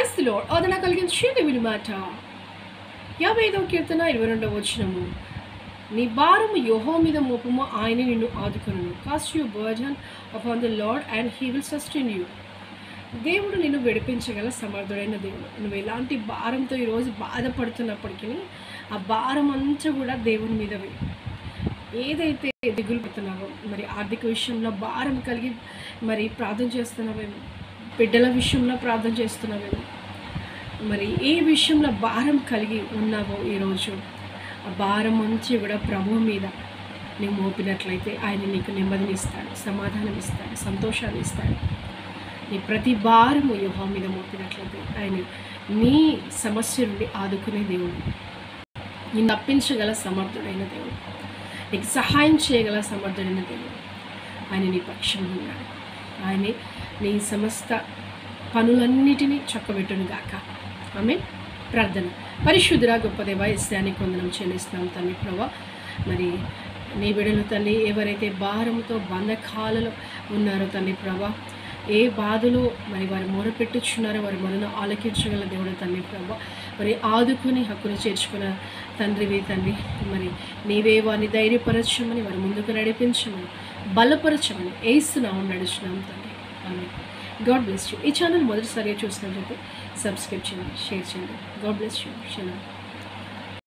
Praise the lord. ఆదరణ కలిగించే దేవుని మాట 55వ కీర్తన 22వ వచనము. నీ భారము యెహోవా మీద మోపుము, ఆయన నిన్ను ఆదుకొనును. Cast your burden upon the lord and he will sustain you. దేవుడు నిన్ను విడిపించగల సమర్థుడైన దేవుడు. నువ్వు ఎలాంటి భారంతో ఈరోజు బాధపడుతున్నప్పటికీ ఆ భారం అంతా కూడా దేవుని మీద వేయి. ఏదైతే దిగులు పడుతున్నావో, మరి ఆర్థిక విషయంలో భారం కలిగి మరి ప్రార్థన చేస్తున్నావేమో, బిడ్డల విషయంలో ప్రార్థన చేస్తున్నావేమో, మరి ఏ విషయంలో భారం కలిగి ఉన్నావో ఈరోజు ఆ భారం అంతా కూడా ప్రభువు మీద నీవు మోపినట్లయితే ఆయన నీకు నెమ్మదిని ఇస్తాడు, సమాధానం ఇస్తాడు, సంతోషాన్ని ఇస్తాడు. నీ ప్రతి భారము యెహోవా మీద మోపినట్లయితే ఆయన నీ సమస్య నుండి ఆదుకునే దేవుడు, నిన్ను తప్పించగల సమర్థుడైన దేవుడు, నీకు సహాయం చేయగల సమర్థుడైన దేవుడు. ఆయన నీ పక్షంలో ఉన్నాడు. ఆయనే నీ సమస్త పనులన్నిటినీ చక్కబెట్టును గాక. ఆమె ప్రార్థన. పరిశుద్ధుడా గొప్ప దేవా, యేసునామమున వందనం చెల్లిస్తున్నాం తండ్రి ప్రభువా. మరి నీ బిడ్డలు తండ్రి ఎవరైతే భారంతో బంధకాలలో ఉన్నారో తండ్రి ప్రభువా, ఏ బాధలో మరి వారు మొరపెట్టుచున్నారో వారి మొరను ఆలకించగల దేవుడు తండ్రి ప్రభువా. మరి ఆదుకొని హక్కును చేర్చుకున్న తండ్రివి తండ్రి, మరి నీవే వారిని ధైర్యపరచమని, వారి ముందుకు నడిపించమని, బలపరచమని యేసు నామమున నడుచున్నాం తండ్రి. ఆమేన్. God bless you. ఈ ఛానల్ మొదటిసారిగా చూసినట్లయితే సబ్స్క్రైబ్ చేయండి, షేర్ చేయండి. God bless you. షలాం.